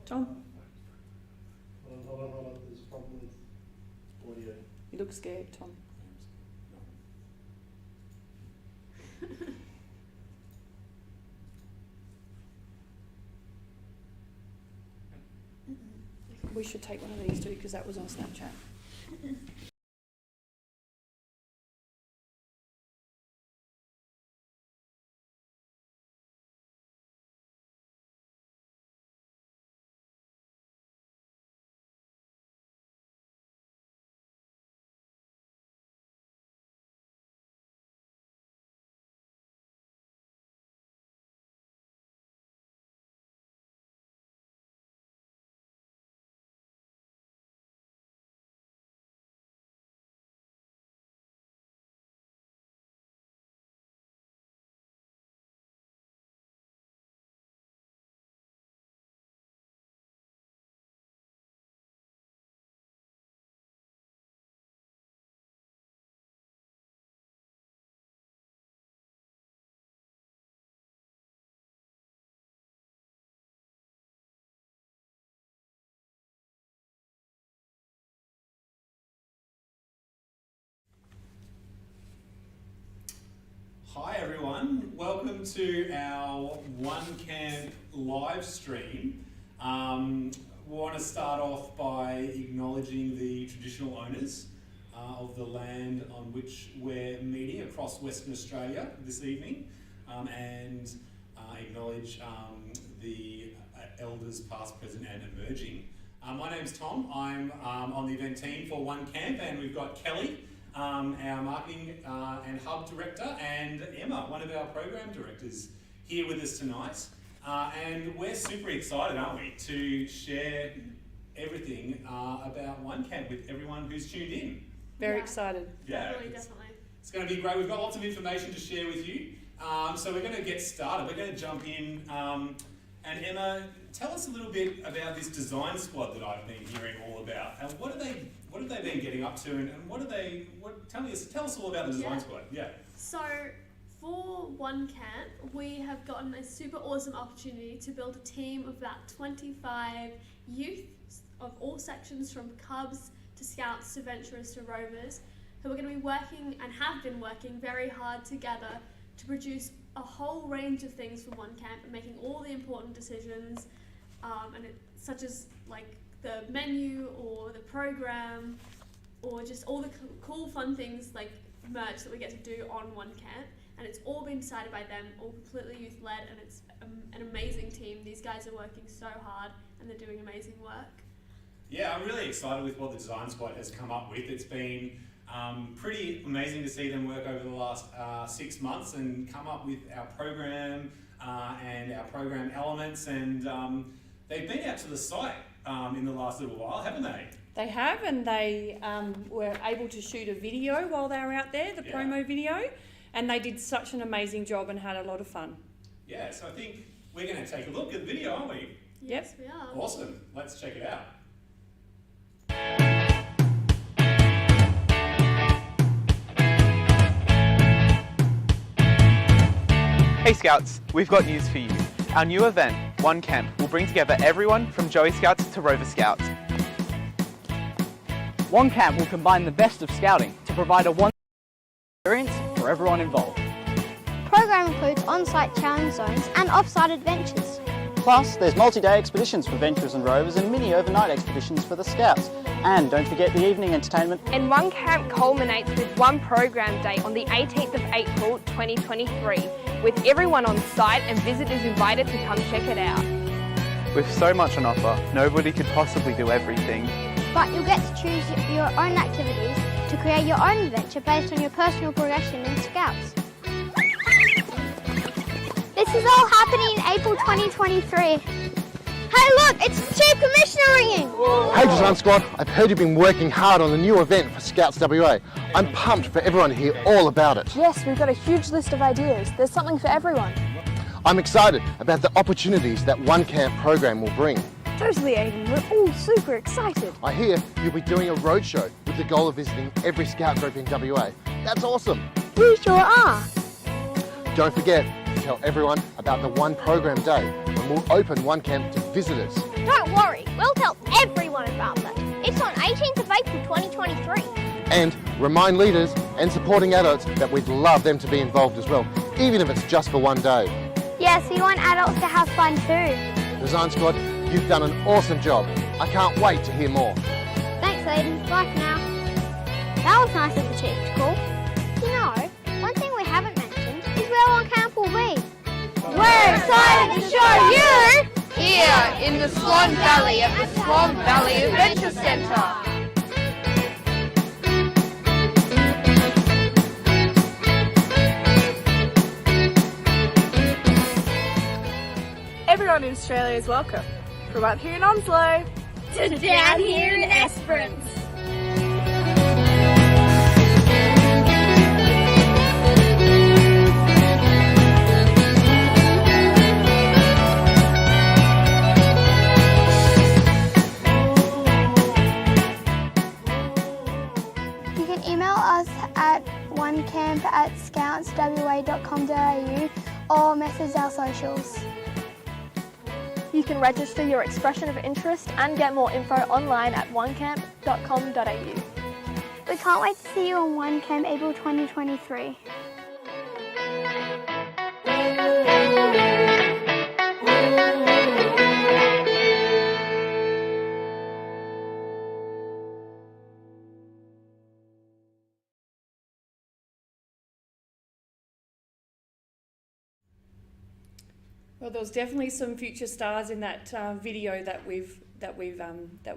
Tom? Hold on, there's a problem with audio. You look scared, Tom. We should take one of these too, because that was on Snapchat. Hi everyone, welcome to our OneCamp live stream. We want to start off by acknowledging the traditional owners of the land on which we're meeting across Western Australia this evening, and acknowledge the elders past, present and emerging. My name's Tom, I'm on the event team for OneCamp, and we've got Kelly, our marketing and hub director, and Emma, one of our program directors, here with us tonight. And we're super excited, aren't we, to share everything about OneCamp with everyone who's tuned in. Very excited. Yeah, Definitely. It's going to be great. We've got lots of information to share with you. So we're going to get started. We're going to jump in. And Emma, tell us a little bit about this design squad that I've been hearing all about. And what have they been getting up to, and tell us all about the design squad. Yeah. So for OneCamp, we have gotten a super awesome opportunity to build a team of about 25 youth of all sections, from Cubs to Scouts to Venturers to Rovers, who are going to be working and have been working very hard together to produce a whole range of things for OneCamp and making all the important decisions, such as like the menu or the program, or just all the cool fun things like merch that we get to do on OneCamp. And it's all been decided by them, all completely youth led, and it's an amazing team. These guys are working so hard and they're doing amazing work. Yeah, I'm really excited with what the design squad has come up with. It's been pretty amazing to see them work over the last 6 months and come up with our program and our program elements, and they've been out to the site in the last little while, haven't they? They have, and they were able to shoot a video while they were out there, the promo video, and they did such an amazing job and had a lot of fun. Yeah, so I think we're going to take a look at the video, aren't we? Yes, we are. Awesome, let's check it out. Hey Scouts, we've got news for you. Our new event, OneCamp, will bring together everyone from Joey Scouts to Rover Scouts. OneCamp will combine the best of scouting to provide a one experience for everyone involved. The program includes on-site challenge zones and off-site adventures. Plus, there's multi-day expeditions for Venturers and Rovers and mini overnight expeditions for the Scouts. And don't forget the evening entertainment. And OneCamp culminates with one program day on the 18th of April 2023, with everyone on site and visitors invited to come check it out. With so much on offer, nobody could possibly do everything. But you'll get to choose your own activities to create your own adventure based on your personal progression in Scouts. This is all happening in April 2023. Hey look, it's the Chief Commissioner ringing! Hey Design Squad, I've heard you've been working hard on the new event for Scouts WA. I'm pumped for everyone to hear all about it. Yes, we've got a huge list of ideas. There's something for everyone. I'm excited about the opportunities that OneCamp program will bring. Totally, Aiden. We're all super excited. I hear you'll be doing a roadshow with the goal of visiting every Scout group in WA. That's awesome. We sure are. Don't forget to tell everyone about the One Program Day, and we'll open OneCamp to visitors. Don't worry, we'll tell everyone about that. It's on 18th of April 2023. And remind leaders and supporting adults that we'd love them to be involved as well, even if it's just for one day. Yes, we want adults to have fun too. Design Squad, you've done an awesome job. I can't wait to hear more. Thanks, Aiden. Bye for now. That was nice of the chief to call. You know, one thing we haven't mentioned is where OneCamp will be. We're excited to show you here in the Swan Valley at the Swan Valley Adventure Centre. Everyone in Australia is welcome, from up here in Onslow To down here in Esperance. You can email us at onecamp@scoutswa.com.au or message our socials. You can register your expression of interest and get more info online at onecamp.com.au. We can't wait to see you on OneCamp April 2023. Well, there was definitely some future stars in that video that we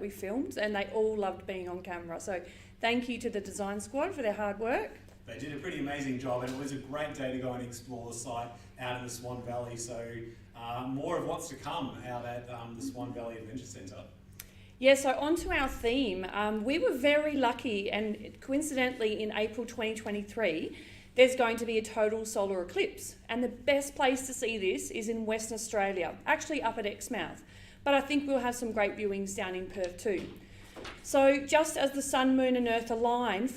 filmed, and they all loved being on camera. So thank you to the design squad for their hard work. They did a pretty amazing job, and it was a great day to go and explore the site out in the Swan Valley. So more of what's to come out at the Swan Valley Adventure Centre. Yeah, so on to our theme. We were very lucky, and coincidentally in April 2023, there's going to be a total solar eclipse. And the best place to see this is in Western Australia, actually up at Exmouth. But I think we'll have some great viewings down in Perth too. So just as the sun, moon and earth align,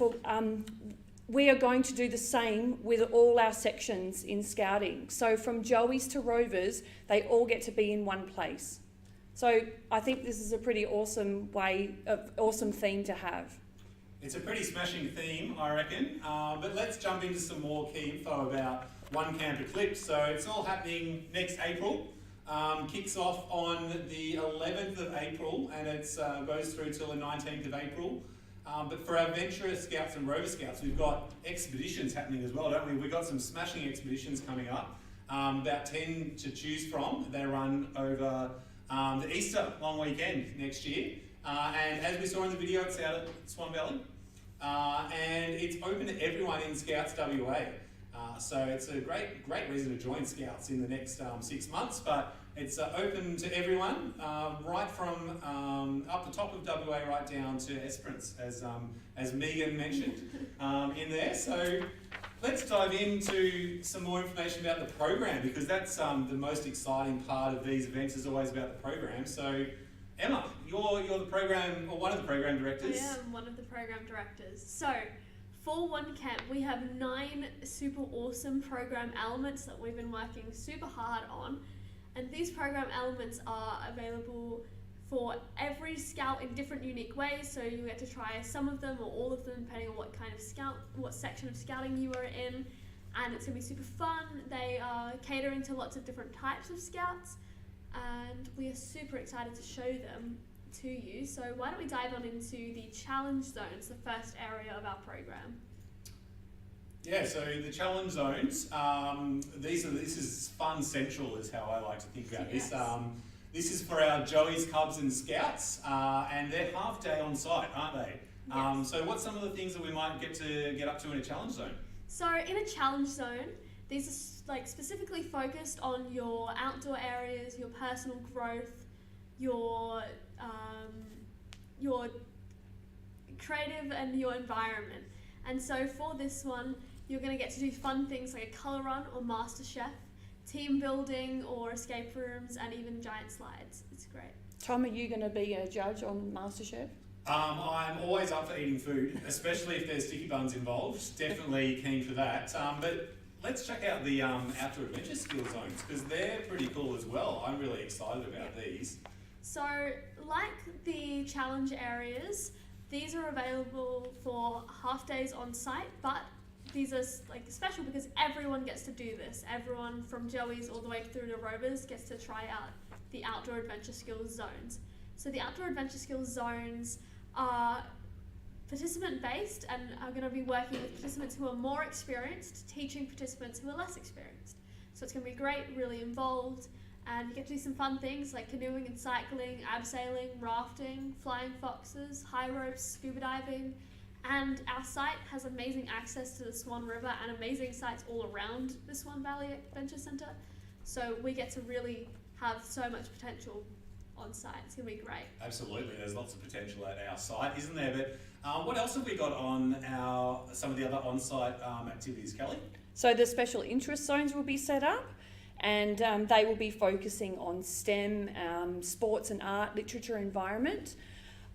we are going to do the same with all our sections in scouting. So from Joeys to Rovers, they all get to be in one place. So I think this is a pretty awesome theme to have. It's a pretty smashing theme, I reckon, but let's jump into some more key info about OneCamp Eclipse. So it's all happening next April, kicks off on the 11th of April, and it goes through till the 19th of April. But for our Venturer Scouts and Rover Scouts, we've got expeditions happening as well, don't we? We've got some smashing expeditions coming up, about 10 to choose from. They run over the Easter long weekend next year. And as we saw in the video, it's out at Swan Valley, and it's open to everyone in Scouts WA. So it's a great reason to join Scouts in the next 6 months, but it's open to everyone, right from up the top of WA right down to Esperance, as Megan mentioned in there. So let's dive into some more information about the program, because that's the most exciting part of these events, is always about the program. So Emma, you're the program, or one of the program directors. I am one of the program directors. So, for OneCamp, we have 9 super awesome program elements that we've been working super hard on. And these program elements are available for every scout in different unique ways. So you get to try some of them or all of them, depending on what kind of what section of scouting you are in. And it's gonna be super fun. They are catering to lots of different types of scouts, and we are super excited to show them to you. So why don't we dive on into the challenge zones, the first area of our program. Yeah, so the challenge zones, this is fun central is how I like to think about Yes. this. This is for our Joeys, Cubs and Scouts, and they're half day on site, aren't they? Yes. So what's some of the things that we might get up to in a challenge zone? So in a challenge zone, these are specifically focused on your outdoor areas, your personal growth, your creative and your environment. And so for this one, you're going to get to do fun things like a colour run or MasterChef, team building or escape rooms, and even giant slides. It's great. Tom, are you going to be a judge on MasterChef? I'm always up for eating food, especially if there's sticky buns involved. Definitely keen for that. But let's check out the outdoor adventure skill zones, because they're pretty cool as well. I'm really excited about these. So, like the challenge areas, these are available for half days on site, but these are like special because everyone gets to do this. Everyone from Joey's all the way through to Rovers gets to try out the outdoor adventure skills zones. So the outdoor adventure skills zones are participant based and are going to be working with participants who are more experienced, teaching participants who are less experienced. So it's going to be great, really involved, and you get to do some fun things like canoeing and cycling, abseiling, rafting, flying foxes, high ropes, scuba diving. And our site has amazing access to the Swan River and amazing sites all around the Swan Valley Adventure Centre. So we get to really have so much potential on site. It's going to be great. Absolutely, there's lots of potential at our site, isn't there? But what else have we got on some of the other on-site activities, Kelly? So the special interest zones will be set up, and they will be focusing on STEM, sports and art, literature, environment.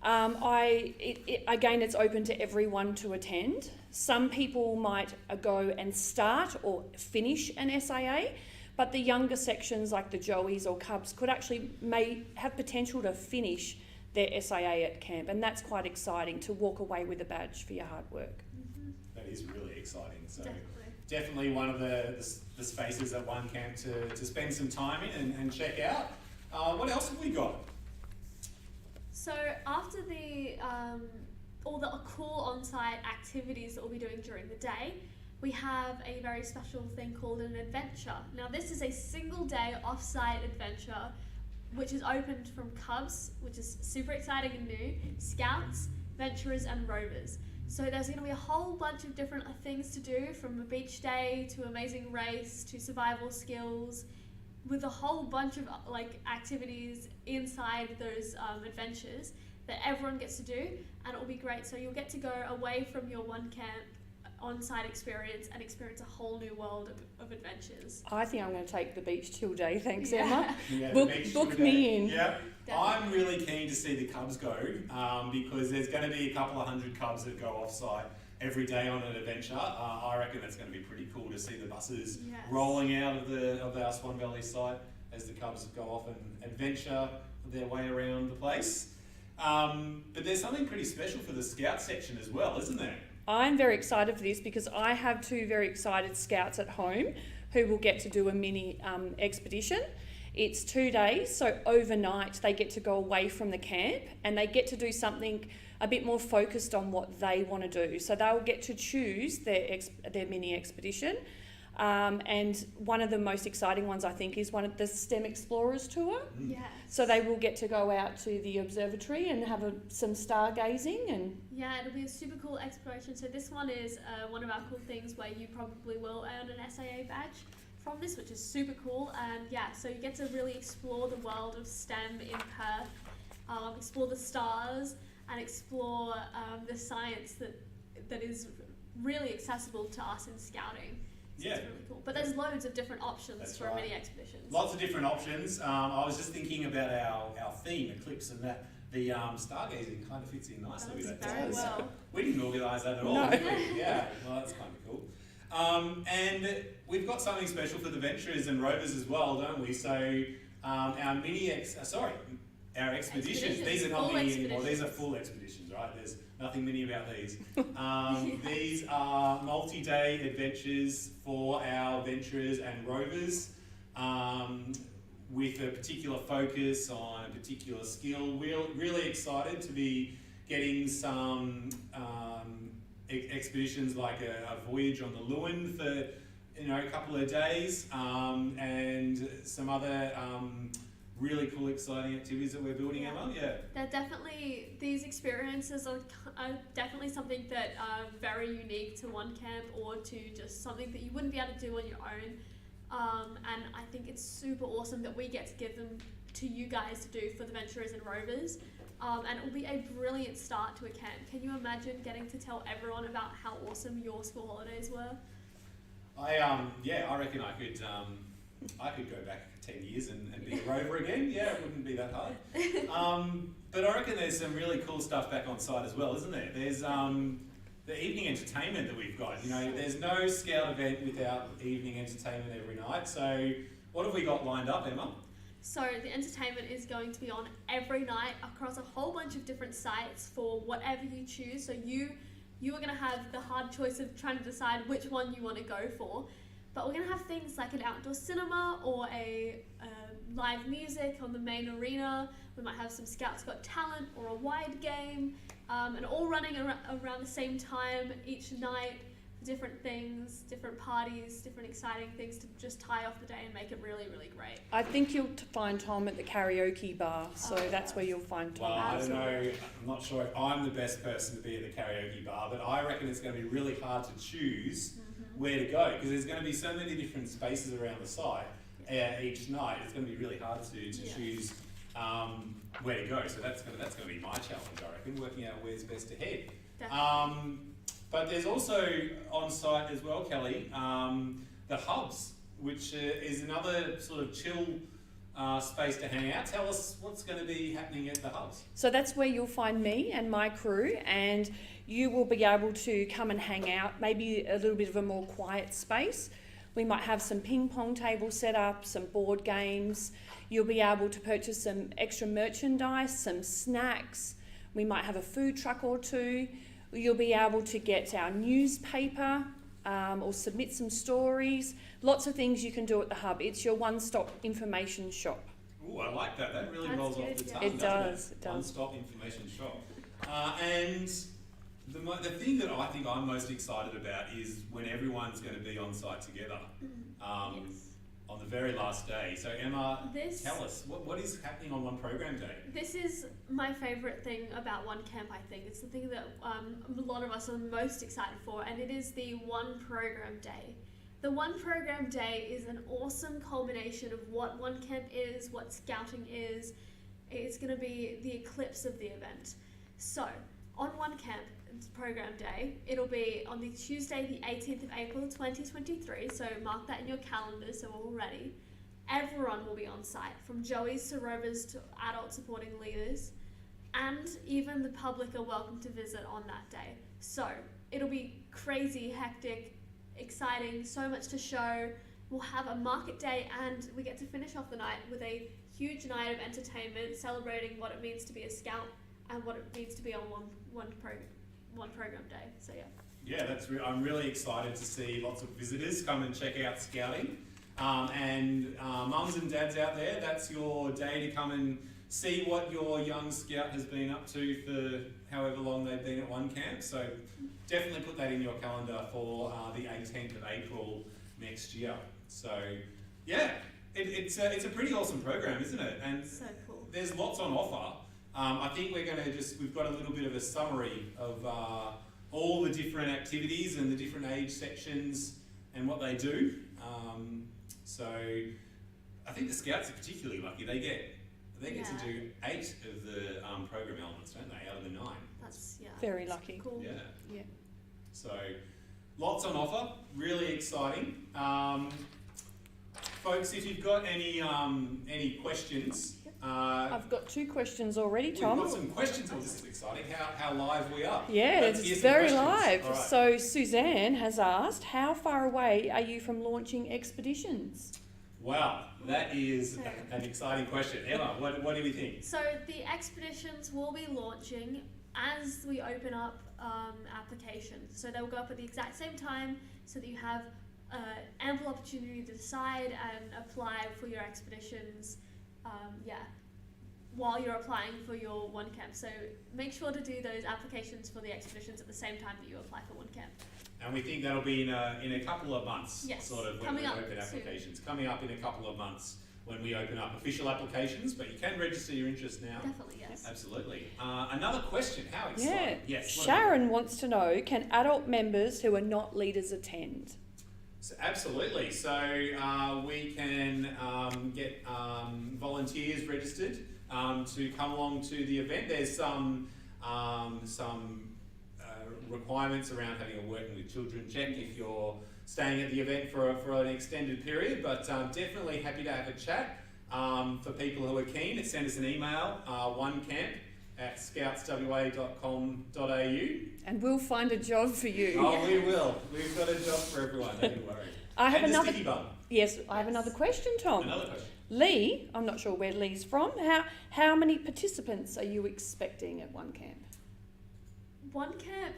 Again, it's open to everyone to attend. Some people might go and start or finish an SAA, but the younger sections like the Joeys or Cubs may have potential to finish their SAA at camp, and that's quite exciting to walk away with a badge for your hard work. Mm-hmm. That is really exciting. So Definitely one of the spaces at OneCamp to spend some time in and check out. What else have we got? So after all the cool on-site activities that we'll be doing during the day, we have a very special thing called an adventure. Now this is a single day off-site adventure which is opened from Cubs, which is super exciting and new, Scouts, Venturers and Rovers. So there's going to be a whole bunch of different things to do, from a beach day to amazing race to survival skills, with a whole bunch of activities inside those adventures that everyone gets to do, and it will be great. So you'll get to go away from your OneCamp on-site experience and experience a whole new world of adventures. I think I'm going to take the beach chill day, thanks Emma. Yeah, book me in. Yep. I'm really keen to see the Cubs go because there's going to be a couple of hundred Cubs that go off-site every day on an adventure. I reckon that's going to be pretty cool to see the buses rolling out of our Swan Valley site as the Cubs go off and adventure their way around the place. But there's something pretty special for the Scout section as well, isn't there? I'm very excited for this because I have two very excited Scouts at home who will get to do a mini expedition. It's 2 days, so overnight they get to go away from the camp and they get to do something a bit more focused on what they want to do. So they'll get to choose their mini expedition. And one of the most exciting ones, I think, is one of the STEM Explorers tour. Yes. So they will get to go out to the observatory and have some stargazing. And yeah, it'll be a super cool exploration. So this one is one of our cool things where you probably will earn an SAA badge from this, which is super cool. And yeah, so you get to really explore the world of STEM in Perth, explore the stars and explore the science that is really accessible to us in scouting. So it's really cool. But there's loads of different options for mini expeditions. Lots of different options. I was just thinking about our theme, Eclipse, and that the stargazing kind of fits in nicely with that. Very well. We didn't organise that at all, did we? Yeah, well, that's kind of cool. And we've got something special for the Venturers and Rovers as well, don't we? So our expeditions. These are not mini anymore. These are full expeditions, right? There's nothing mini about these. These are multi-day adventures for our Venturers and Rovers with a particular focus on a particular skill. We're really excited to be getting some expeditions like a voyage on the Lewin for a couple of days and some other really cool, exciting activities that we're building, Emma. Yeah. They're definitely, these experiences are definitely something that are very unique to OneCamp or to just something that you wouldn't be able to do on your own. And I think it's super awesome that we get to give them to you guys to do for the Venturers and Rovers. And it will be a brilliant start to a camp. Can you imagine getting to tell everyone about how awesome your school holidays were? I reckon I could go back 10 years and be a rover again. Yeah, it wouldn't be that hard. But I reckon there's some really cool stuff back on site as well, isn't there? There's the evening entertainment that we've got. You know, there's no Scout event without evening entertainment every night. So what have we got lined up, Emma? So the entertainment is going to be on every night across a whole bunch of different sites for whatever you choose. So you are going to have the hard choice of trying to decide which one you want to go for. But we're going to have things like an outdoor cinema or a live music on the main arena. We might have some Scouts Got Talent or a wide game, and all running around the same time each night. Different things, different parties, different exciting things to just tie off the day and make it really, really great. I think you'll find Tom at the karaoke bar, so that's where you'll find Tom. Well, I don't know, I'm not sure if I'm the best person to be at the karaoke bar, but I reckon it's going to be really hard to choose where to go, because there's going to be so many different spaces around the site each night. It's going to be really hard to choose where to go. So that's going to be my challenge, I reckon, working out where's best to head. But there's also on site as well, Kelly, the hubs, which is another sort of chill space to hang out. Tell us what's going to be happening at the hubs. So that's where you'll find me and my crew, and you will be able to come and hang out, maybe a little bit of a more quiet space. We might have some ping pong tables set up, some board games. You'll be able to purchase some extra merchandise, some snacks. We might have a food truck or two. You'll be able to get our newspaper or submit some stories. Lots of things you can do at the hub. It's your one-stop information shop. Ooh, I like that. That really rolls off the tongue. It does. One-stop information shop. And the thing that I think I'm most excited about is when everyone's going to be on site together on the very last day. So Emma, tell us, what is happening on One Program Day? This is my favourite thing about OneCamp, I think. It's the thing that a lot of us are most excited for, and it is the One Program Day. The One Program Day is an awesome culmination of what OneCamp is, what Scouting is. It's going to be the eclipse of the event. So, on OneCamp Program Day, it'll be on the Tuesday, the 18th of April 2023, so mark that in your calendar so we're all ready. Everyone will be on site, from Joeys to Rovers to adult supporting leaders, and even the public are welcome to visit on that day. So, it'll be crazy, hectic, exciting, so much to show. We'll have a market day, and we get to finish off the night with a huge night of entertainment, celebrating what it means to be a Scout and what it means to be on one program day. So yeah, I'm really excited to see lots of visitors come and check out Scouting. And mums and dads out there, that's your day to come and see what your young Scout has been up to for however long they've been at OneCamp. So definitely put that in your calendar for the 18th of April next year. So yeah, it's a pretty awesome program, isn't it? And so cool. There's lots on offer. I think we've got a little bit of a summary of all the different activities and the different age sections and what they do. So I think the Scouts are particularly lucky. They get to do 8 of the program elements, don't they, out of the 9? That's very lucky. Cool. Yeah. So lots on offer, really exciting. Folks, if you've got any questions, I've got 2 questions already, Tom. We've got some questions. Oh, this is exciting. How live we are. Yeah, it's very live. Right. So Suzanne has asked, how far away are you from launching expeditions? Wow, that is an exciting question. Emma, what do we think? So the expeditions will be launching as we open up applications. So they'll go up at the exact same time so that you have ample opportunity to decide and apply for your expeditions. While you're applying for your OneCamp. So make sure to do those applications for the expeditions at the same time that you apply for OneCamp. And we think that'll be in a couple of months, yes, sort of, when we open applications. Coming up in a couple of months when we open up official applications, but you can register your interest now. Definitely, yes. Absolutely. Another question, how exciting. Yeah. Yes. Sharon wants to know, can adult members who are not leaders attend? So absolutely. So we can get volunteers registered to come along to the event. There's some requirements around having a working with children check if you're staying at the event for an extended period, but definitely happy to have a chat for people who are keen. Send us an email, at scoutswa.com.au. And we'll find a job for you. Oh, we will. We've got a job for everyone, don't you worry. I have and another. the sticky bum. Yes, I have another question, Tom. Another question. Lee, I'm not sure where Lee's from. How many participants are you expecting at OneCamp? OneCamp,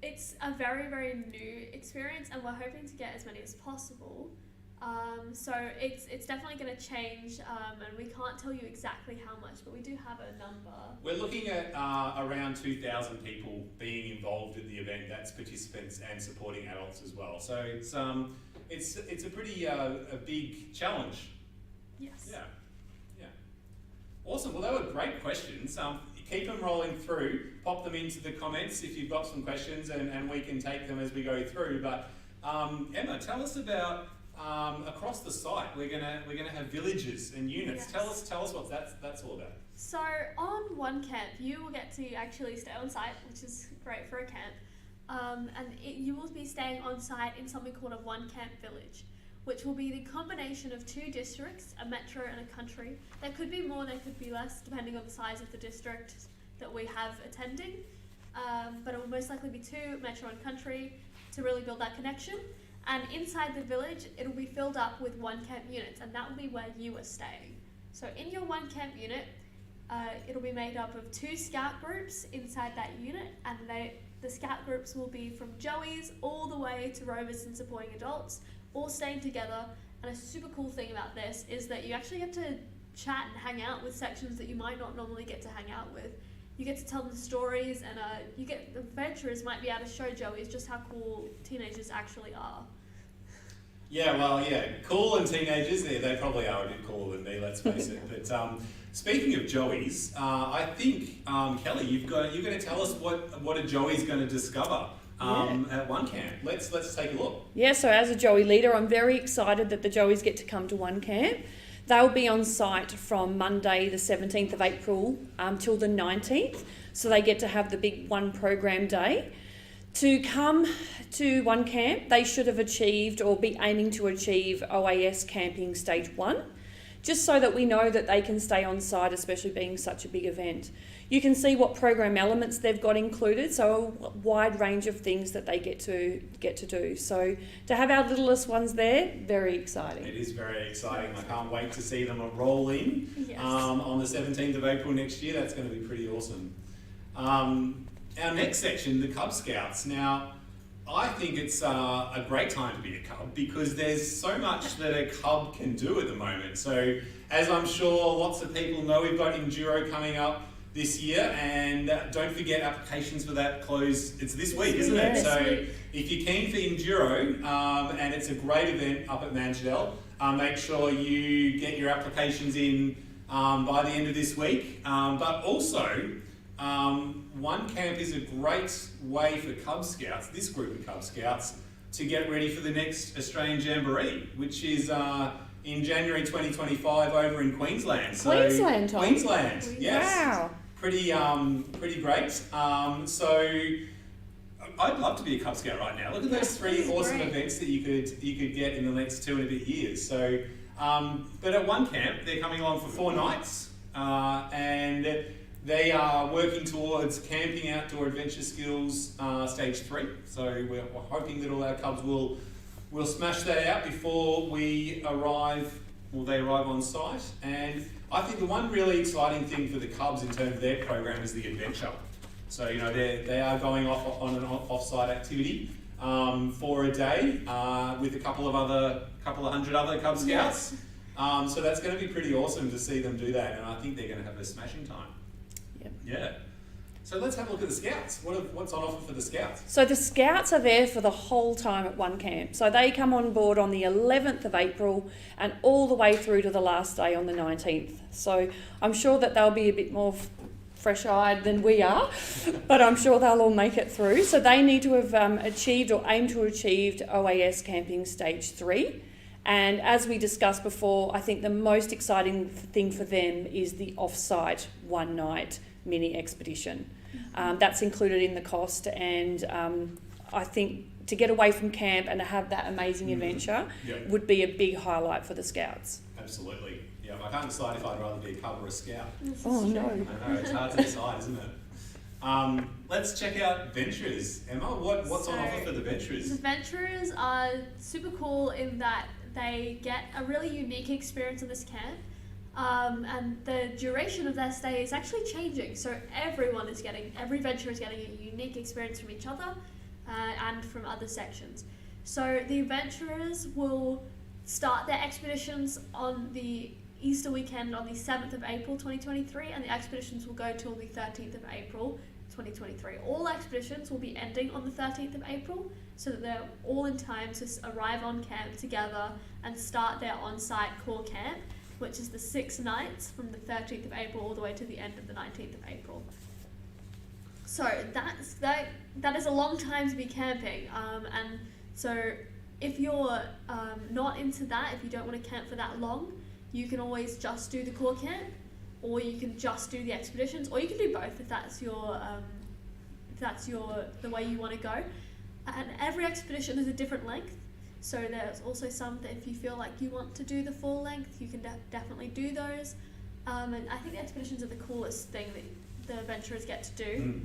it's a very, very new experience, and we're hoping to get as many as possible. So it's definitely going to change, and we can't tell you exactly how much, but we do have a number. We're looking at around 2,000 people being involved in the event. That's participants and supporting adults as well. So it's a pretty a big challenge. Yes. Yeah. Awesome. Well, they were great questions. Keep them rolling through. Pop them into the comments if you've got some questions, and we can take them as we go through. But Emma, tell us about across the site. We're gonna have villages and units. Yes. Tell us what that's all about. So on OneCamp, you will get to actually stay on site, which is great for a camp. You will be staying on site in something called a OneCamp village, which will be the combination of 2 districts, a metro and a country. There could be more, there could be less, depending on the size of the district that we have attending. But it will most likely be 2, metro and country, to really build that connection. And inside the village, it'll be filled up with OneCamp units, and that will be where you are staying. So in your OneCamp unit, it'll be made up of 2 scout groups inside that unit, and the scout groups will be from Joey's all the way to Rovers and supporting adults, all staying together. And a super cool thing about this is that you actually get to chat and hang out with sections that you might not normally get to hang out with. You get to tell them stories, and the adventurers might be able to show Joey's just how cool teenagers actually are. Cool and teenagers, they probably are a bit cooler than me, let's face it. But speaking of Joey's, I think, Kelly, you're going to tell us what a Joey's going to discover at OneCamp. Let's take a look. Yeah, so as a Joey leader, I'm very excited that the Joeys get to come to OneCamp. They'll be on site from Monday the 17th of April till the 19th, so they get to have the big one program day. To come to OneCamp, they should have achieved or be aiming to achieve OAS Camping Stage 1, just so that we know that they can stay on site, especially being such a big event. You can see what program elements they've got included, so a wide range of things that they get to do. So to have our littlest ones there, very exciting. It is very exciting. I can't wait to see them roll in on the 17th of April next year. That's going to be pretty awesome. Our next section, the Cub Scouts. Now, I think it's a great time to be a Cub because there's so much that a Cub can do at the moment. So, as I'm sure lots of people know, we've got Enduro coming up this year, and don't forget applications for that close. It's this week, isn't it? So, if you're keen for Enduro, and it's a great event up at Manchedale, make sure you get your applications in by the end of this week. But also, OneCamp is a great way for Cub Scouts, this group of Cub Scouts, to get ready for the next Australian Jamboree, which is in January 2025 over in Queensland. Queensland, Tom? Queensland, yes. Wow. Pretty great. So I'd love to be a Cub Scout right now. Look at those 3 awesome events that you could get in the next 2 and a bit years. So, but at OneCamp, they're coming along for 4 nights, and they are working towards camping outdoor adventure skills stage 3. So we're hoping that all our Cubs will smash that out before they arrive on site. And I think the one really exciting thing for the Cubs in terms of their program is the adventure. So they are going off on an off-site activity for a day with a couple of hundred other Cub Scouts. So that's going to be pretty awesome to see them do that, and I think they're going to have a smashing time. Yep. Yeah. So let's have a look at the Scouts. What's on offer for the Scouts? So the Scouts are there for the whole time at OneCamp. So they come on board on the 11th of April and all the way through to the last day on the 19th. So I'm sure that they'll be a bit more fresh-eyed than we are, but I'm sure they'll all make it through. So they need to have achieved or aim to achieve OAS Camping Stage 3. And as we discussed before, I think the most exciting thing for them is the off-site one-night mini expedition. That's included in the cost, and I think to get away from camp and to have that amazing adventure would be a big highlight for the Scouts. Absolutely, yeah. of. I can't decide if I'd rather be a cub or a scout. Oh no. I know, it's hard to decide, isn't it? Let's check out Venturers. Emma, what's on offer for the Venturers? The Venturers are super cool in that they get a really unique experience in this camp. And the duration of their stay is actually changing. So every venturer is getting a unique experience from each other and from other sections. So the adventurers will start their expeditions on the Easter weekend on the 7th of April 2023, and the expeditions will go till the 13th of April 2023. All expeditions will be ending on the 13th of April, so that they're all in time to arrive on camp together and start their on-site core camp, which is the 6 nights from the 13th of April all the way to the end of the 19th of April. So that is a long time to be camping, and so if you're not into that, if you don't want to camp for that long, you can always just do the core camp, or you can just do the expeditions, or you can do both if that's the way you want to go. And every expedition is a different length. So there's also some that if you feel like you want to do the full length, you can definitely do those. And I think the expeditions are the coolest thing that the adventurers get to do.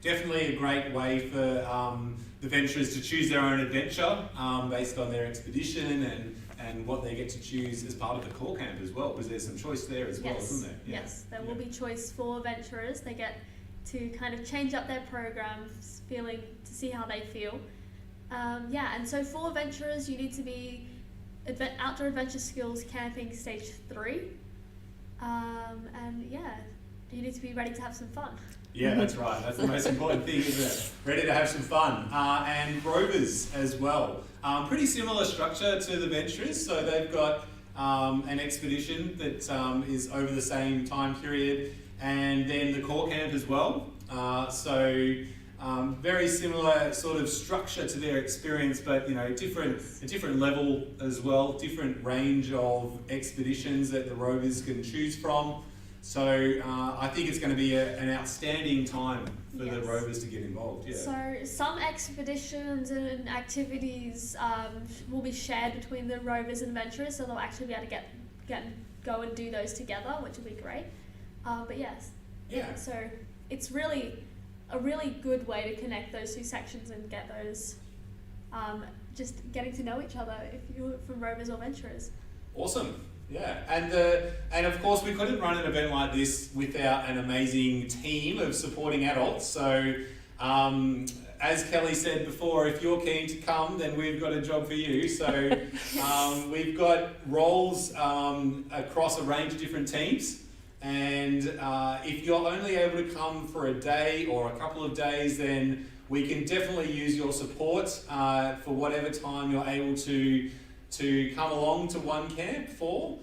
Definitely a great way for the venturers to choose their own adventure based on their expedition and what they get to choose as part of the core camp as well, because there's some choice there as well, isn't there? Yeah. Yes, there will be choice for venturers. They get to kind of change up their programs, to see how they feel. And so for venturers, you need to be outdoor adventure skills camping stage 3. You need to be ready to have some fun. Yeah, that's right. That's the most important thing, isn't it? Ready to have some fun. And rovers as well. Pretty similar structure to the venturers. So they've got an expedition that is over the same time period, and then the core camp as well. Very similar sort of structure to their experience, but a different level as well, different range of expeditions that the rovers can choose from. So I think it's going to be an outstanding time for the rovers to get involved. Yeah. So some expeditions and activities will be shared between the rovers and adventurers, so they'll actually be able to go and do those together, which will be great. So it's really a really good way to connect those two sections and get those just getting to know each other if you're from rovers or venturers. Awesome. Yeah, and of course we couldn't run an event like this without an amazing team of supporting adults. So as Kelly said before, if you're keen to come, then we've got a job for you. So we've got roles across a range of different teams. And if you're only able to come for a day or a couple of days, then we can definitely use your support for whatever time you're able to come along to OneCamp for.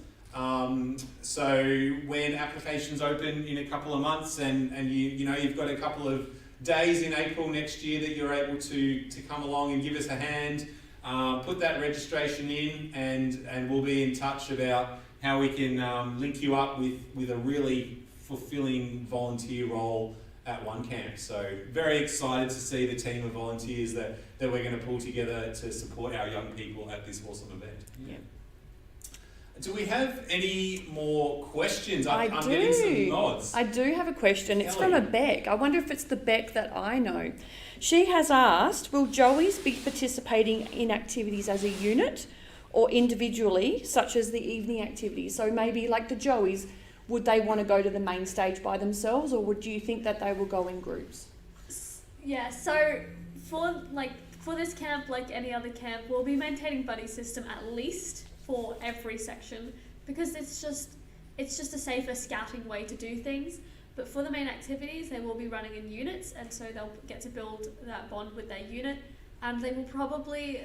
So when applications open in a couple of months and you've got a couple of days in April next year that you're able to come along and give us a hand, put that registration in and we'll be in touch about how we can link you up with a really fulfilling volunteer role at OneCamp. So very excited to see the team of volunteers that we're going to pull together to support our young people at this awesome event. Yeah. Do we have any more questions? I'm getting some nods. I do have a question. It's Kelly. from a Beck. I wonder if it's the Beck that I know. She has asked, will Joeys be participating in activities as a unit or individually, such as the evening activities? So maybe like the Joeys, would they want to go to the main stage by themselves, or do you think that they will go in groups? Yeah, so for this camp, like any other camp, we'll be maintaining buddy system at least for every section, because it's just a safer scouting way to do things. But for the main activities, they will be running in units, and so they'll get to build that bond with their unit, and they will probably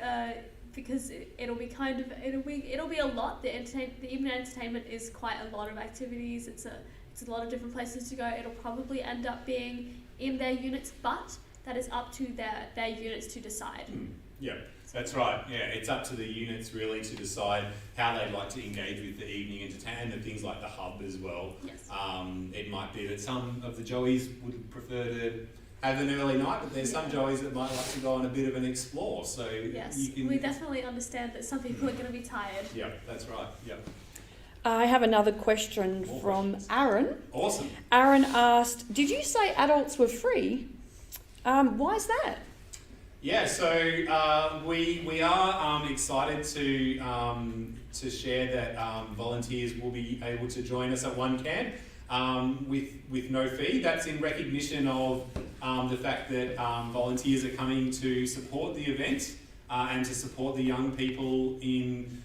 because it'll be a lot. The evening entertainment is quite a lot of activities. It's a lot of different places to go. It'll probably end up being in their units, but that is up to their units to decide. Yeah, that's right. Yeah, it's up to the units really to decide how they'd like to engage with the evening entertainment and things like the hub as well. Yes. It might be that some of the Joeys would prefer to have an early night, but there's some Joeys that might like to go on a bit of an explore. So Yes, you can. we definitely understand that some people are going to be tired. Yeah, that's right. Yeah. I have another question More from questions. Aaron. Awesome. Aaron asked, did you say adults were free? Why is that? Yeah, so we are excited to share that volunteers will be able to join us at OneCamp with no fee. That's in recognition of the fact that volunteers are coming to support the event and to support the young people in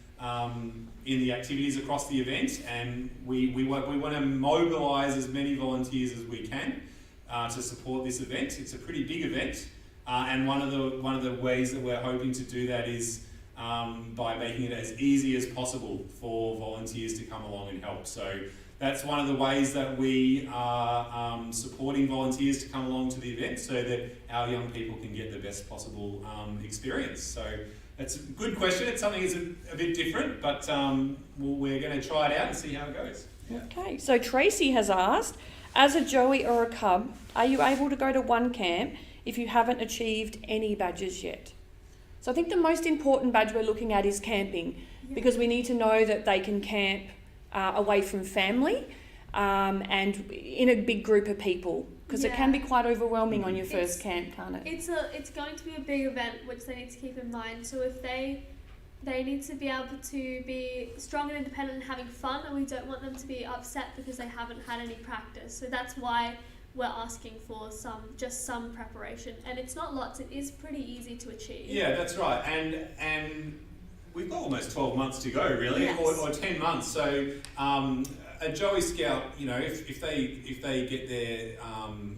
the activities across the event. And we want to mobilise as many volunteers as we can to support this event. It's a pretty big event. And one of the ways that we're hoping to do that is by making it as easy as possible for volunteers to come along and help. So that's one of the ways that we are supporting volunteers to come along to the event so that our young people can get the best possible experience. So that's a good question. It's something that's a bit different, but we're going to try it out and see how it goes. Yeah. Okay, so Tracy has asked, as a Joey or a Cub, are you able to go to OneCamp if you haven't achieved any badges yet? So I think the most important badge we're looking at is camping, because we need to know that they can camp away from family and in a big group of people, because it can be quite overwhelming on your first camp, can't it? It's going to be a big event, which they need to keep in mind. So if they need to be able to be strong and independent and having fun, and we don't want them to be upset because they haven't had any practice. So that's why we're asking for some preparation, and it's not lots. It is pretty easy to achieve. Yeah, that's right, and we've got almost 12 months to go, really, or 10 months. So a Joey Scout, you know, if they get their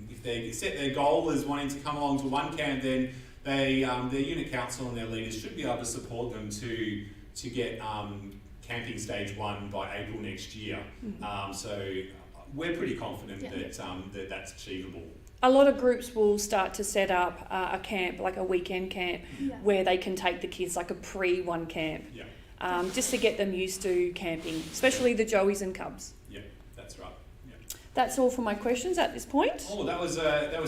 if they set their goal as wanting to come along to OneCamp, then they their unit council and their leaders should be able to support them to get camping stage 1 by April next year. So we're pretty confident that that's achievable. A lot of groups will start to set up a camp, like a weekend camp, where they can take the kids, like a pre-OneCamp, just to get them used to camping, especially the Joeys and Cubs. Yeah, that's right. Yeah. That's all for my questions at this point. Oh, that was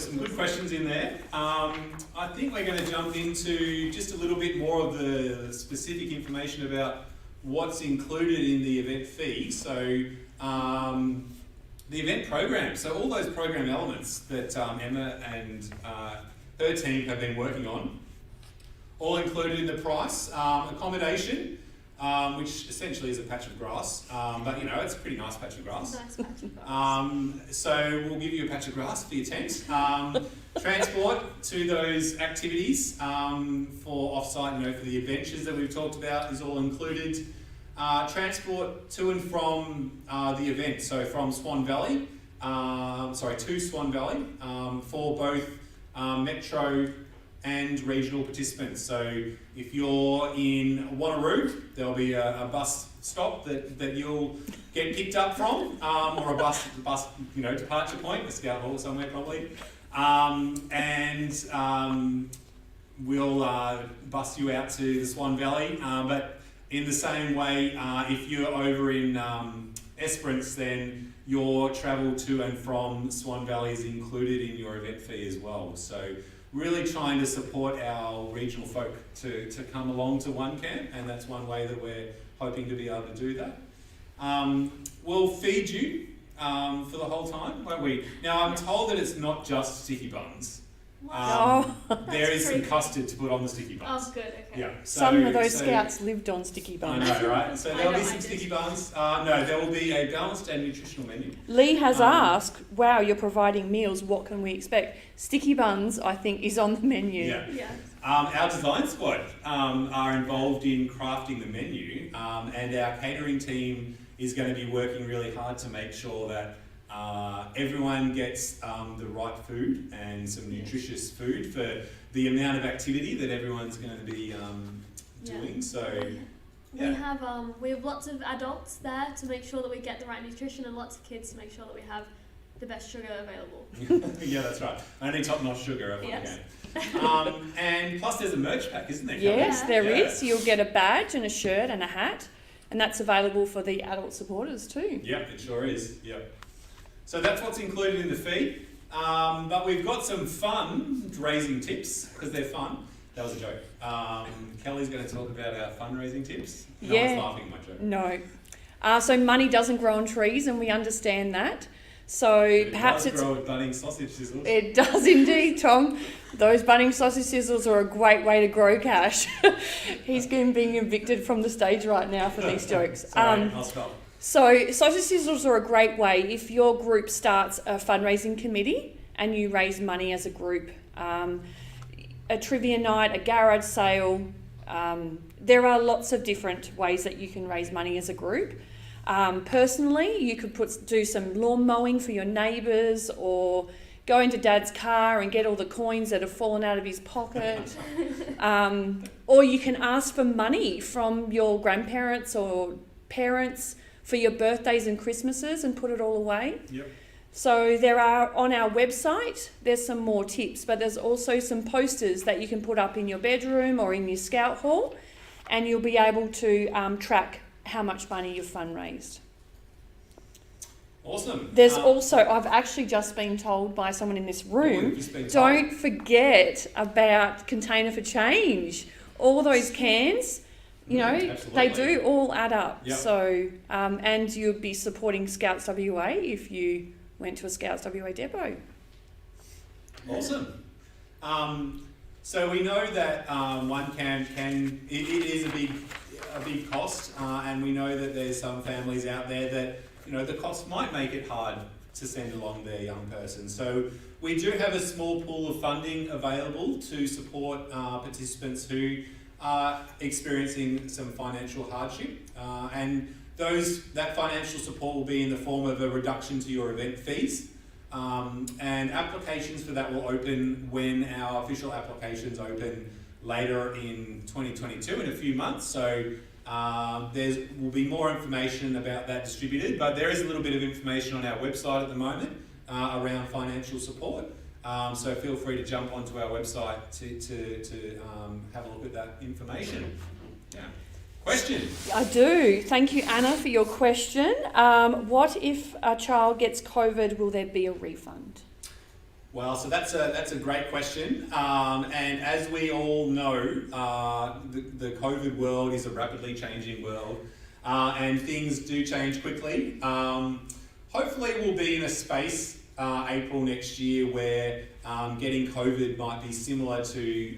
some good questions in there. I think we're going to jump into just a little bit more of the specific information about what's included in the event fee. So the event program, so all those program elements that Emma and her team have been working on, all included in the price. Accommodation, which essentially is a patch of grass, but you know, it's a pretty nice patch of grass. Nice patch of grass. So we'll give you a patch of grass for your tent. Transport to those activities for off-site, you know, for the adventures that we've talked about is all included. Transport to and from the event, so from Swan Valley, to Swan Valley, for both metro and regional participants. So if you're in Wanneroo, there'll be a bus stop that you'll get picked up from, or a bus departure point, a scout hall somewhere probably, and we'll bus you out to the Swan Valley, but in the same way, if you're over in Esperance, then your travel to and from Swan Valley is included in your event fee as well. So really trying to support our regional folk to come along to OneCamp, and that's one way that we're hoping to be able to do that. We'll feed you for the whole time, won't we? Now, I'm told that it's not just sticky buns. There is some custard to put on the sticky buns. Oh, good, okay. Yeah. Some of those scouts lived on sticky buns. I know, right? So there'll be some sticky buns. No, there will be a balanced and nutritional menu. Lee has asked, wow, you're providing meals, what can we expect? Sticky buns, I think, is on the menu. Yeah. Our design squad are involved in crafting the menu, and our catering team is going to be working really hard to make sure that everyone gets the right food and some nutritious food for the amount of activity that everyone's going to be doing. So we have lots of adults there to make sure that we get the right nutrition, and lots of kids to make sure that we have the best sugar available. Yeah, that's right. Only top-notch sugar everyone can. And plus there's a merch pack, isn't there? Yes, there is. You'll get a badge and a shirt and a hat, and that's available for the adult supporters too. Yep, it sure is. Yep. So that's what's included in the fee. But we've got some fundraising tips, because they're fun. That was a joke. Kelly's going to talk about our fundraising tips. No one's laughing at my joke. No. So money doesn't grow on trees, and we understand that. So But perhaps it does it's... grow with budding sausage sizzles. It does indeed, Tom. Those budding sausage sizzles are a great way to grow cash. He's being evicted from the stage right now for these jokes. Sorry, I'll stop. So sausage sizzles are a great way if your group starts a fundraising committee and you raise money as a group. A trivia night, a garage sale. There are lots of different ways that you can raise money as a group. Personally, you could do some lawn mowing for your neighbours, or go into Dad's car and get all the coins that have fallen out of his pocket. Or you can ask for money from your grandparents or parents for your birthdays and Christmases and put it all away. Yep. So there are, on our website, there's some more tips, but there's also some posters that you can put up in your bedroom or in your scout hall, and you'll be able to track how much money you've fundraised. Awesome. There's also, I've actually just been told by someone in this room, don't forget about Container for Change. All those cans, you know, absolutely. they do all add up. Yep. So, and you'd be supporting Scouts WA if you went to a Scouts WA depot. Awesome. So we know that OneCamp it is a big cost, and we know that there's some families out there that, you know, the cost might make it hard to send along their young person. So we do have a small pool of funding available to support participants who are experiencing some financial hardship, and that financial support will be in the form of a reduction to your event fees. And applications for that will open when our official applications open later in 2022, in a few months. So there will be more information about that distributed, but there is a little bit of information on our website at the moment around financial support. So feel free to jump onto our website to have a look at that information. Yeah. Question? I do. Thank you, Anna, for your question. What if a child gets COVID? Will there be a refund? Well, so that's a great question. And as we all know, the COVID world is a rapidly changing world, and things do change quickly. Hopefully we'll be in a space April next year where getting COVID might be similar to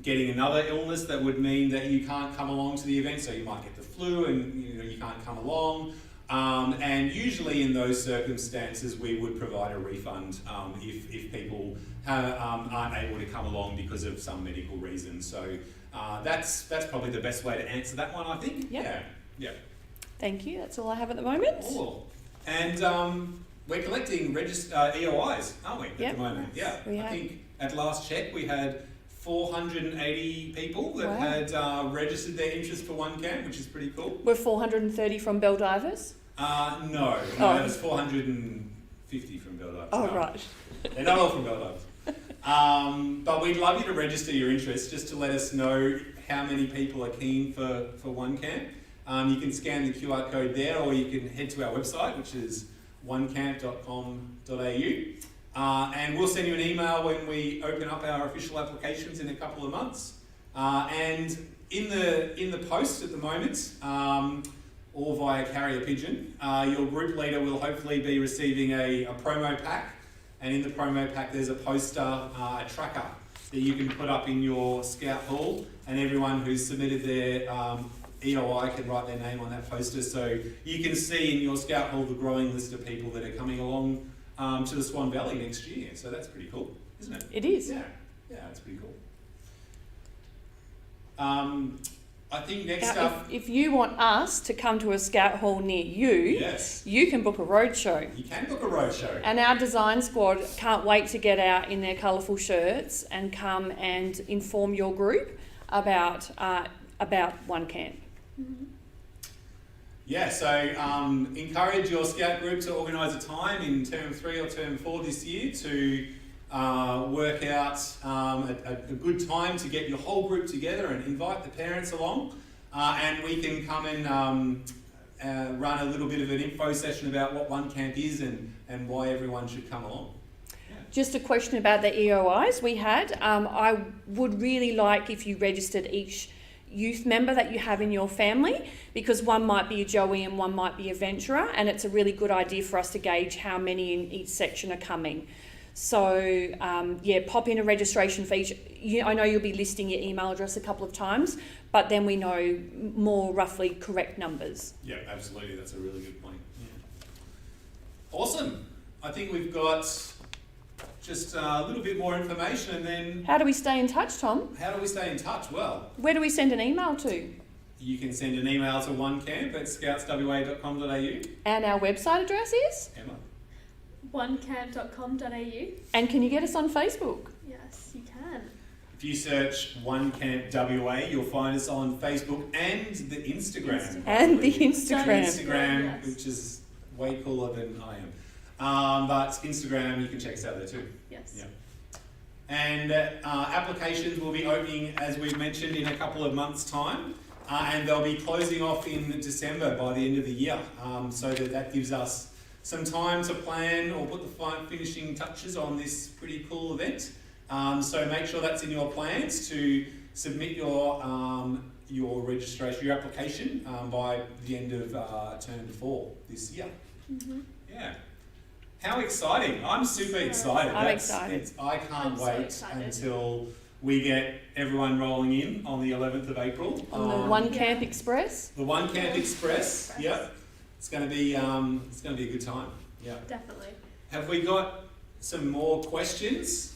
getting another illness that would mean that you can't come along to the event. So you might get the flu and you can't come along. And usually in those circumstances we would provide a refund if people aren't able to come along because of some medical reason. So that's probably the best way to answer that one, I think. Yep. Yeah. Thank you. That's all I have at the moment. Cool. And we're collecting EOIs, aren't we, at the moment? Yeah. I think at last check we had 480 people that had registered their interest for OneCamp, which is pretty cool. We're 430 from Belldivers? No, it was 450 from Belldivers. Oh, right. They're not all from Belldivers. But we'd love you to register your interest just to let us know how many people are keen for OneCamp. You can scan the QR code there, or you can head to our website, which is onecamp.com.au. And we'll send you an email when we open up our official applications in a couple of months. And in the post at the moment, or via carrier pigeon, your group leader will hopefully be receiving a promo pack. And in the promo pack there's a poster, a tracker that you can put up in your scout hall, and everyone who's submitted their EOI can write their name on that poster, so you can see in your scout hall the growing list of people that are coming along to the Swan Valley next year. So that's pretty cool, isn't it? It is. Yeah, that's pretty cool. I think next up... If you want us to come to a scout hall near you, yes, you can book a roadshow. You can book a roadshow. And our design squad can't wait to get out in their colourful shirts and come and inform your group about OneCamp. Mm-hmm. Yeah, so encourage your scout group to organise a time in term 3 or term 4 this year to work out a good time to get your whole group together and invite the parents along, and we can come and run a little bit of an info session about what OneCamp is and why everyone should come along. just a question about the EOIs we had. I would really like if you registered each youth member that you have in your family, because one might be a Joey and one might be a venturer, and it's a really good idea for us to gauge how many in each section are coming. So yeah, pop in a registration for each. I know you'll be listing your email address a couple of times, but then we know more roughly correct numbers. Yeah, absolutely. That's a really good point. Yeah. Awesome. I think we've got just a little bit more information, and then... How do we stay in touch, Tom? How do we stay in touch? Well... Where do we send an email to? You can send an email to onecamp@scoutswa.com.au. And our website address is? Emma? onecamp.com.au. And can you get us on Facebook? Yes, you can. If you search OneCamp WA, you'll find us on Facebook and the Instagram. And the Instagram. Instagram, which is way cooler than I am. But Instagram, you can check us out there too. Yes. Yeah. And applications will be opening, as we've mentioned, in a couple of months' time. And they'll be closing off in December by the end of the year. So that gives us some time to plan or put the finishing touches on this pretty cool event. So make sure that's in your plans to submit your registration, your application by the end of term 4 this year. Mm-hmm. Yeah. How exciting. I'm super excited. I'm excited. I can't I'm so wait excited. until we get everyone rolling in on the 11th of April. On the OneCamp Express? The OneCamp Express, yep. It's going to be a good time. Yeah. Definitely. Have we got some more questions?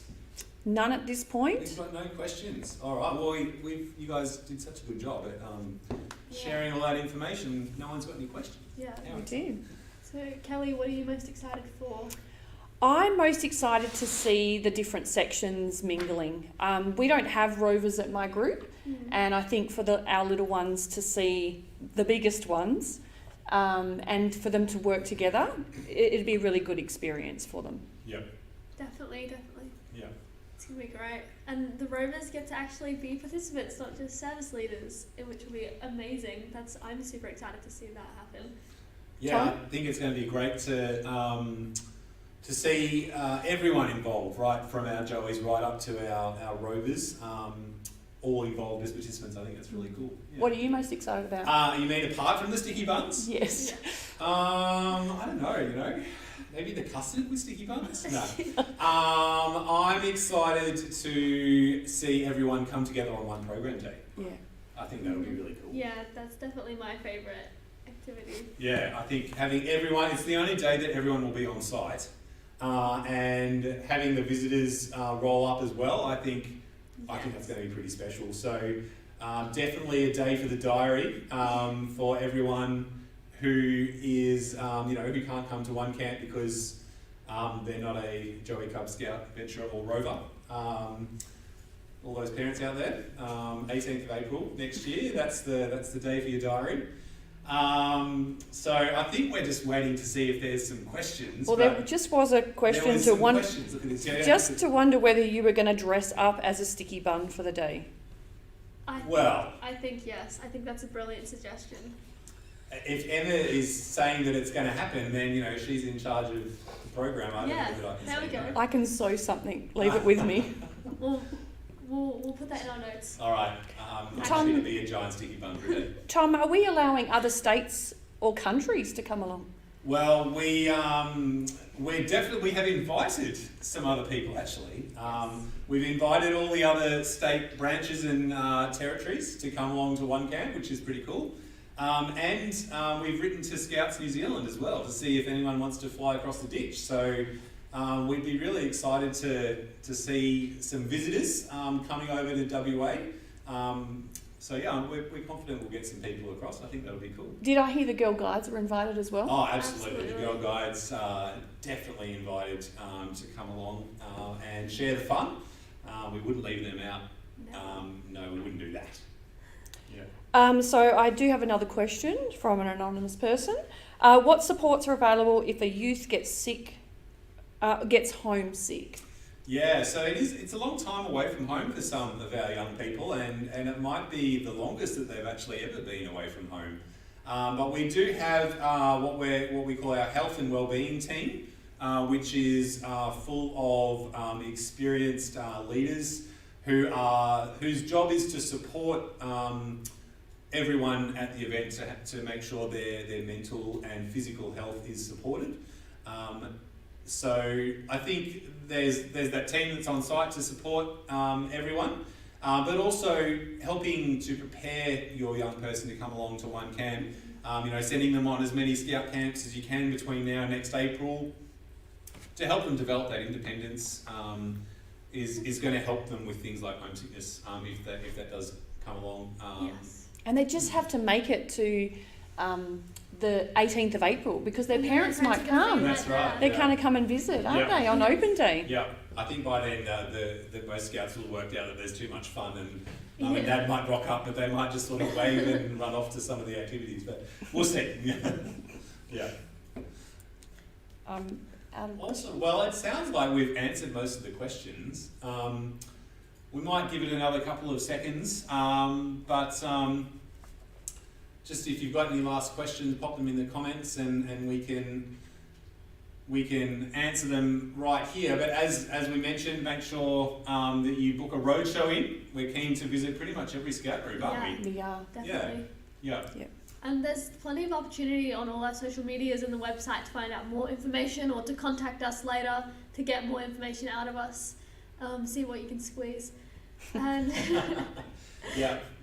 None at this point. We've got no questions. All right. Well, you guys did such a good job at sharing all that information. No one's got any questions. Yeah. We did. So, Kelly, what are you most excited for? I'm most excited to see the different sections mingling. We don't have rovers at my group, and I think for our little ones to see the biggest ones and for them to work together, it'd be a really good experience for them. Yep. Definitely. Yeah. It's going to be great. And the rovers get to actually be participants, not just service leaders, which will be amazing. I'm super excited to see that happen. Yeah, Tom? I think it's going to be great to see everyone involved, right, from our Joeys right up to our rovers, all involved as participants. I think that's really cool. Yeah. What are you most excited about? You mean apart from the sticky buns? Yes. I don't know, maybe the custard with sticky buns? No. I'm excited to see everyone come together on one program day. Yeah. I think that'll be really cool. Yeah, that's definitely my favourite activity. Yeah, I think having everyone, it's the only day that everyone will be on site. And having the visitors roll up as well, I think that's going to be pretty special. So definitely a day for the diary for everyone who is, who can't come to OneCamp because they're not a Joey Cub Scout, Venturer or Rover. All those parents out there, 18th of April next year, that's the day for your diary. So I think we're just waiting to see if there's some questions. Well, there just was a question to wonder, to wonder whether you were going to dress up as a sticky bun for the day. I think yes. I think that's a brilliant suggestion. If Emma is saying that it's going to happen, then she's in charge of the program. I don't know that I can there we go. I can sew something. Leave it with me. We'll put that in our notes. All right. I'm happy to be a giant sticky bun for a day. Tom, are we allowing other states or countries to come along? Well, we have invited some other people actually. We've invited all the other state branches and territories to come along to OneCamp, which is pretty cool. And we've written to Scouts New Zealand as well to see if anyone wants to fly across the ditch. So we'd be really excited to see some visitors coming over to WA. So yeah, we're confident we'll get some people across. I think that'll be cool. Did I hear the Girl Guides are invited as well? Oh, absolutely. The Girl Guides definitely invited to come along and share the fun. We wouldn't leave them out. No, we wouldn't do that. Yeah. So I do have another question from an anonymous person. What supports are available if a youth gets homesick? Yeah, so it's a long time away from home for some of our young people, and it might be the longest that they've actually ever been away from home. But we do have what we call our health and wellbeing team, which is full of experienced leaders whose job is to support everyone at the event to make sure their mental and physical health is supported. So I think there's that team that's on site to support everyone, but also helping to prepare your young person to come along to OneCamp. Sending them on as many scout camps as you can between now and next April to help them develop that independence is going to help them with things like homesickness if that does come along. Yes. And they just have to make it to the 18th of April because their parents might come. That's right. They're going to come and visit, aren't they, on open day? Yeah, I think by then the most scouts will have worked out that there's too much fun and Mum and Dad might rock up, but they might just sort of wave and run off to some of the activities. But we'll see. Yeah. Awesome. Well, it sounds like we've answered most of the questions. We might give it another couple of seconds, but just if you've got any last questions, pop them in the comments, and we can answer them right here. But as we mentioned, make sure that you book a roadshow in. We're keen to visit pretty much every scout group, aren't we? We are. Definitely. Yeah. And there's plenty of opportunity on all our social medias and the website to find out more information or to contact us later to get more information out of us, see what you can squeeze. And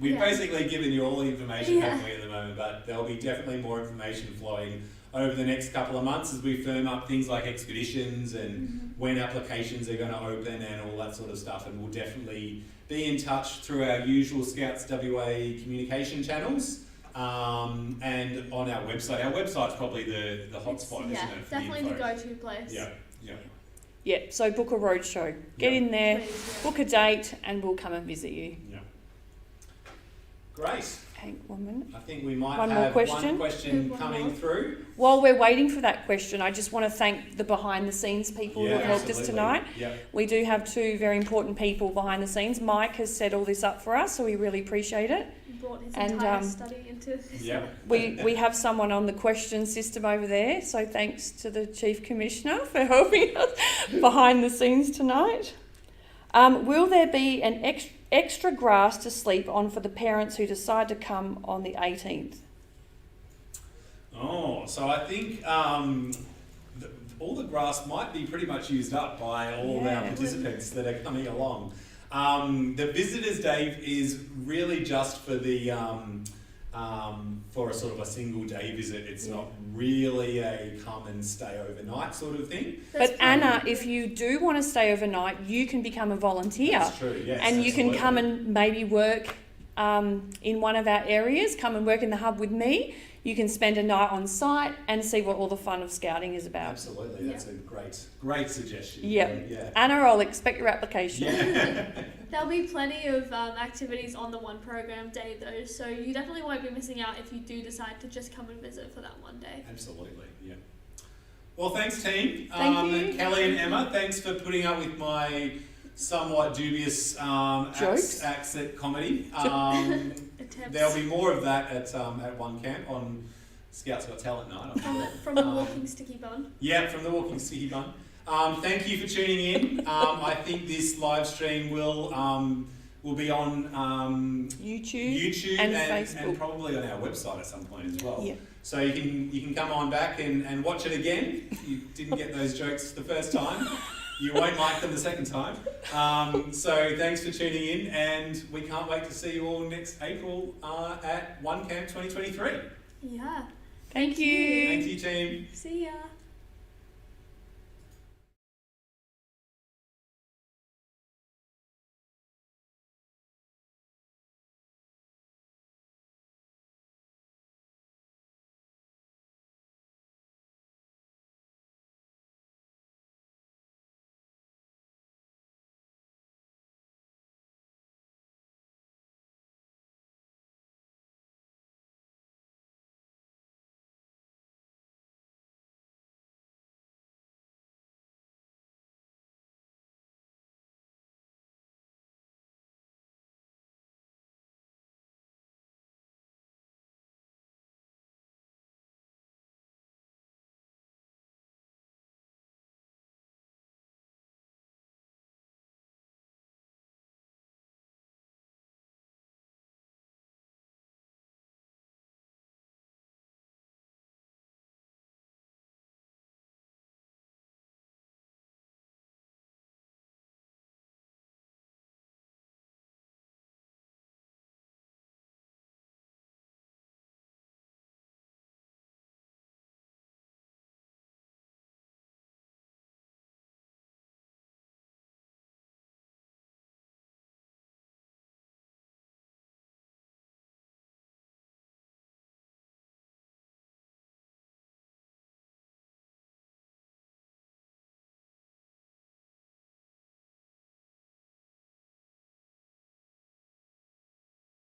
we've basically given you all the information haven't we, at the moment, but there'll be definitely more information flowing over the next couple of months as we firm up things like expeditions and when applications are going to open and all that sort of stuff. And we'll definitely be in touch through our usual Scouts WA communication channels and on our website. Our website's probably the hotspot, isn't it? Definitely the go-to place. Yeah, so book a roadshow. Get in there, book a date, and we'll come and visit you. Yeah. Great. Hang 1 minute. I think we might One have more question. one question coming through. While we're waiting for that question, I just want to thank the behind the scenes people who have helped us tonight. Yeah. We do have two very important people behind the scenes. Mike has set all this up for us, so we really appreciate it. He brought his entire study into this. Yeah. We have someone on the question system over there, so thanks to the Chief Commissioner for helping us behind the scenes tonight. Will there be an extra grass to sleep on for the parents who decide to come on the 18th? So I think all the grass might be pretty much used up by all of our participants that are coming along. The Visitors' Day is really just for the for a sort of a single day visit. It's not really a come and stay overnight sort of thing. But Anna, if you do want to stay overnight, you can become a volunteer. That's true, yes. And you can come and maybe work in one of our areas, come and work in the hub with me. You can spend a night on site and see what all the fun of scouting is about. Absolutely, that's a great suggestion. Yeah. Anna, I'll expect your application. Yeah. There'll be plenty of activities on the one program day though, so you definitely won't be missing out if you do decide to just come and visit for that one day. Absolutely, yeah. Well, thanks team. Thank you. Kelly and Emma, thanks for putting up with my somewhat dubious accent comedy. There'll be more of that at OneCamp on Scouts Got Talent night, I'm sure. From the Walking Sticky Bun. Yeah, from the Walking Sticky Bun. Thank you for tuning in. I think this live stream will be on YouTube and Facebook. and probably on our website at some point as well. Yeah. So you can come on back and watch it again. If you didn't get those jokes the first time, you won't like them the second time. So thanks for tuning in, and we can't wait to see you all next April at OneCamp 2023. Yeah. Thank you. Thank you, team. See ya.